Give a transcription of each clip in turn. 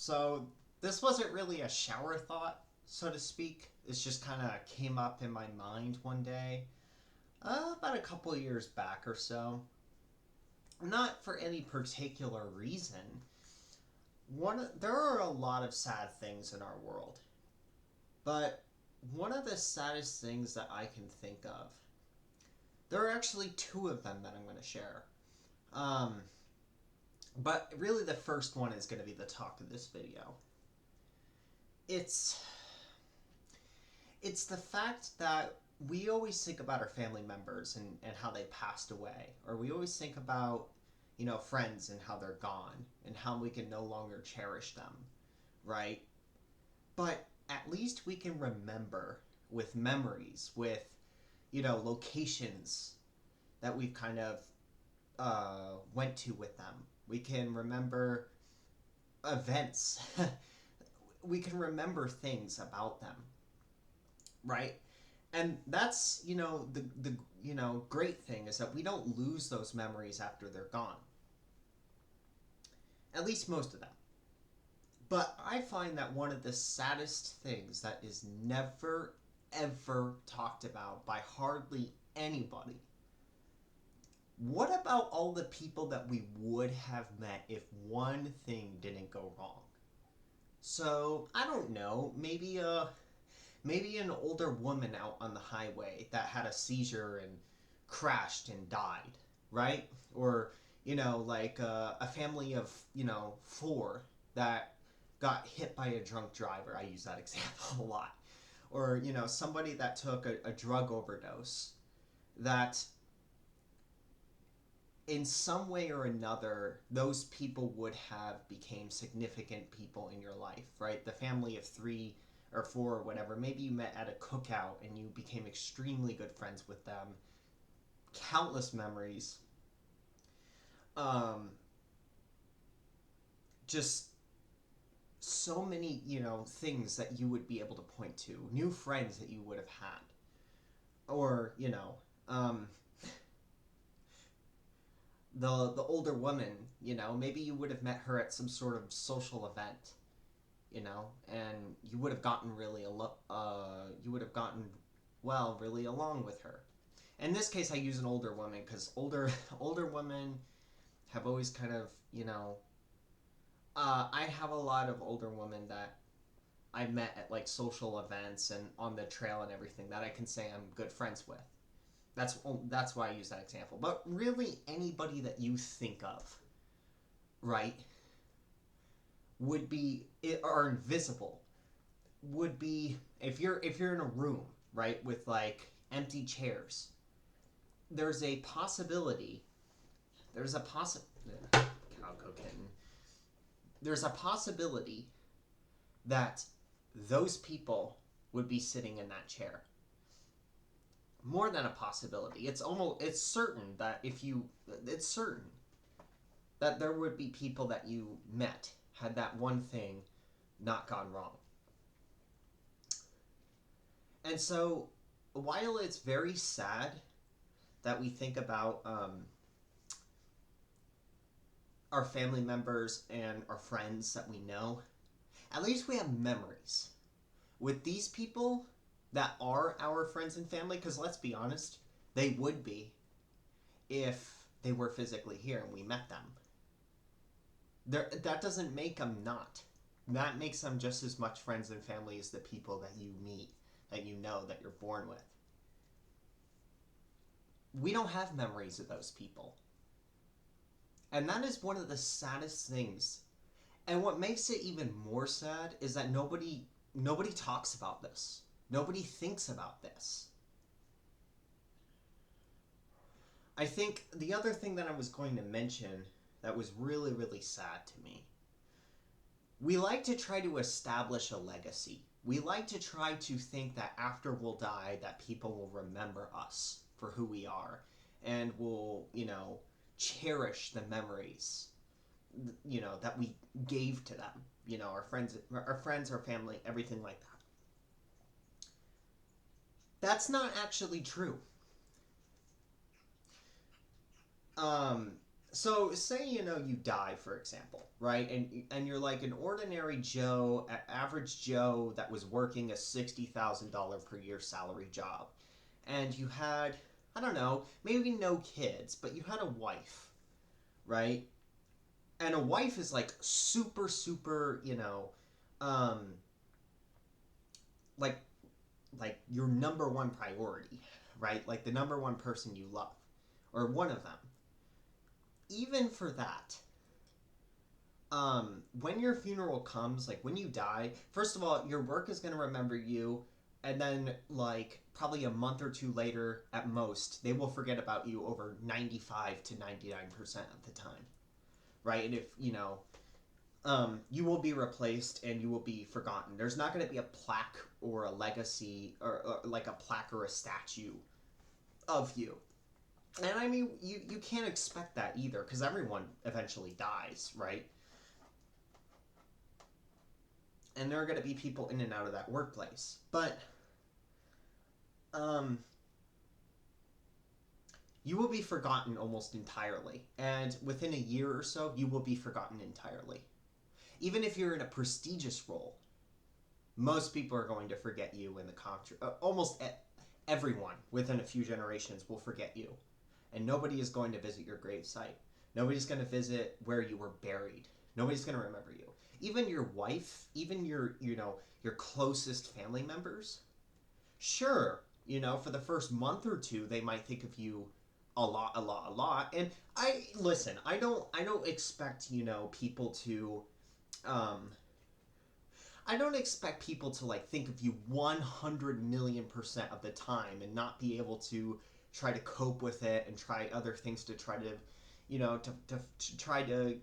So this wasn't really a shower thought, so to speak. It's just kind of came up in my mind one day, about a couple years back or so. Not for any particular reason. There are a lot of sad things in our world, but one of the saddest things that I can think of. There are actually two of them that I'm going to share. Um, but really, the first one is going to be the talk of this video. It's it's the fact that we always think about our family members and how they passed away, or we always think about, friends and how they're gone and how we can no longer cherish them, right? But at least we can remember with memories, with, locations that we've kind of went to with them. We can remember events. We can remember things about them, right? And that's, the great thing is that we don't lose those memories after they're gone. At least most of them. But I find that one of the saddest things that is never ever talked about by hardly anybody. What about all the people that we would have met if one thing didn't go wrong? So, I don't know, maybe an older woman out on the highway that had a seizure and crashed and died, right? Or, like a family of, four that got hit by a drunk driver. I use that example a lot. Or, somebody that took a drug overdose that in some way or another, those people would have became significant people in your life, right? The family of three or four or whatever. Maybe you met at a cookout and you became extremely good friends with them. Countless memories. Um, just so many, things that you would be able to point to. New friends that you would have had. Or, the older woman, maybe you would have met her at some sort of social event, and you would have gotten really along with her. In this case, I use an older woman because older women have always kind of, I have a lot of older women that I met at like social events and on the trail and everything that I can say I'm good friends with. That's why I use that example. But really, anybody that you think of, right, would be are invisible. Would be if you're in a room, right, with like empty chairs. There's a possibility. There's a Calico kitten. There's a possibility that those people would be sitting in that chair. More than a possibility. It's certain that it's certain that there would be people that you met had that one thing not gone wrong. And so, while it's very sad that we think about our family members and our friends that we know, at least we have memories. With these people that are our friends and family, because let's be honest, they would be if they were physically here and we met them. That doesn't make them not. That makes them just as much friends and family as the people that you meet, that you know, that you're born with. We don't have memories of those people. And that is one of the saddest things. And what makes it even more sad is that nobody talks about this. Nobody thinks about this. I think the other thing that I was going to mention that was really, really sad to me. We like to try to establish a legacy. We like to try to think that after we'll die that people will remember us for who we are and will, cherish the memories, that we gave to them. Our friends, our family, everything like that. That's not actually true. Um, So say you die, for example, right, and you're like an ordinary Joe, average Joe that was working a $60,000 per year salary job, and you had, I don't know, maybe no kids, but you had a wife, right? And a wife is like super super, um, like your number one priority, right? Like the number one person you love, or one of them. Even for that, when your funeral comes, like when you die, first of all, your work is going to remember you, and then like probably a month or two later at most, they will forget about you over 95 to 99% of the time, right? And if you will be replaced and you will be forgotten. There's not going to be a plaque or a legacy, or like a plaque or a statue of you. And I mean, you can't expect that either, because everyone eventually dies, right? And there are going to be people in and out of that workplace. But um, you will be forgotten almost entirely. And within a year or so, you will be forgotten entirely. Even if you're in a prestigious role, most people are going to forget you in the almost everyone within a few generations will forget you. And nobody is going to visit your gravesite. Nobody's going to visit where you were buried. Nobody's going to remember you. Even your wife, even your closest family members. Sure, for the first month or two, they might think of you a lot, a lot, a lot. And I don't expect people to um, I don't expect people to like think of you 100 million% of the time and not be able to try to cope with it and try other things to try to, to try to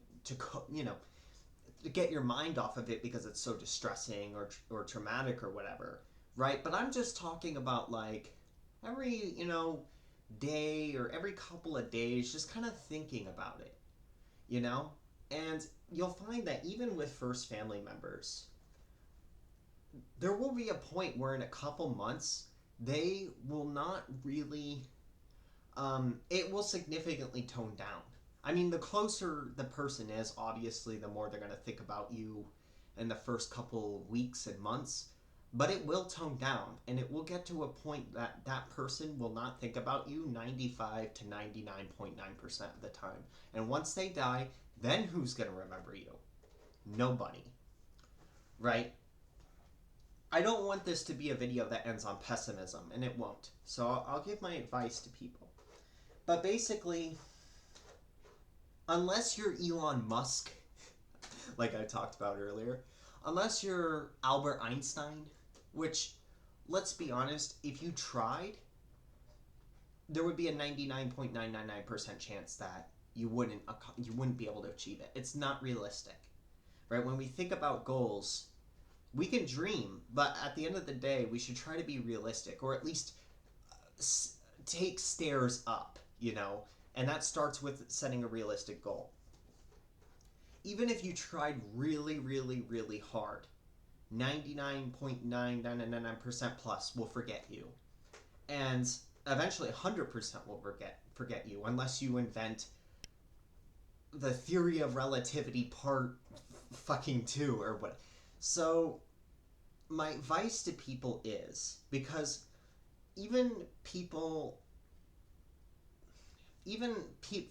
get your mind off of it because it's so distressing or traumatic or whatever, right? But I'm just talking about like every day or every couple of days, just kind of thinking about it, you know, and you'll find that even with first family members, there will be a point where in a couple months they will not really it will significantly tone down. I mean, the closer the person is, obviously the more they're going to think about you in the first couple weeks and months, but it will tone down, and it will get to a point that that person will not think about you 95 to 99.9% of the time. And once they die, then who's going to remember you? Nobody, right? I don't want this to be a video that ends on pessimism, and it won't. So I'll give my advice to people. But basically, unless you're Elon Musk, like I talked about earlier, unless you're Albert Einstein, which, let's be honest, if you tried, there would be a 99.999% chance that you wouldn't be able to achieve it. It's not realistic, right? When we think about goals, we can dream, but at the end of the day, we should try to be realistic, or at least take stairs up, and that starts with setting a realistic goal. Even if you tried really, really, really hard, 99.9999% plus will forget you, and eventually 100% will forget you unless you invent the theory of relativity part fucking 2 or what. So my advice to people is, because even people, even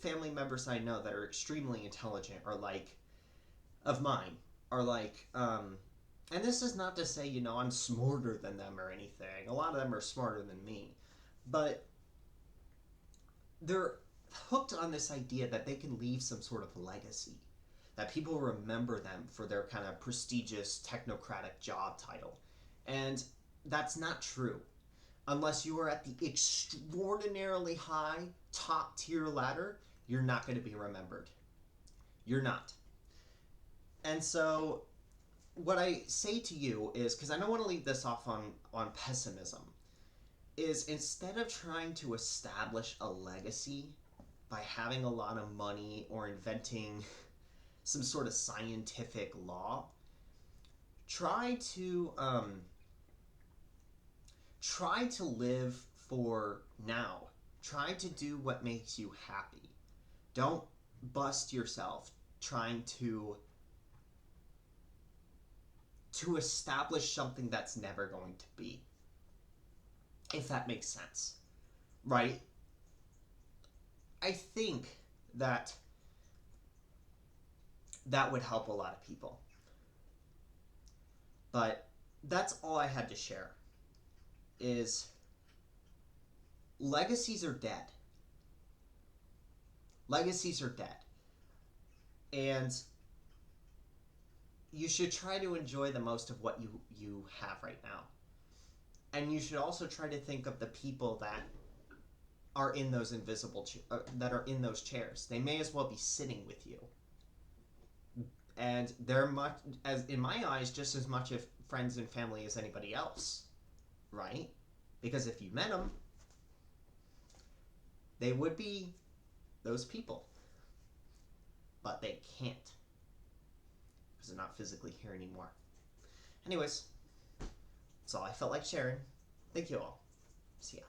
family members I know that are extremely intelligent are like, of mine, are like, and this is not to say, I'm smarter than them or anything. A lot of them are smarter than me. But they're hooked on this idea that they can leave some sort of legacy, that people remember them for their kind of prestigious technocratic job title. And that's not true. Unless you are at the extraordinarily high top tier ladder, you're not going to be remembered. You're not. And so what I say to you is, because I don't want to leave this off on pessimism, is instead of trying to establish a legacy by having a lot of money or inventing some sort of scientific law, try to live for now. Try to do what makes you happy. Don't bust yourself trying to establish something that's never going to be. If that makes sense. Right? I think that that would help a lot of people. But that's all I had to share. Is legacies are dead. Legacies are dead. And you should try to enjoy the most of what you have right now. And you should also try to think of the people that are in those that are in those chairs. They may as well be sitting with you. And they're much, as in my eyes, just as much of friends and family as anybody else, right? Because if you met them, they would be those people. But they can't. Because they're not physically here anymore. Anyways, that's all I felt like sharing. Thank you all. See ya.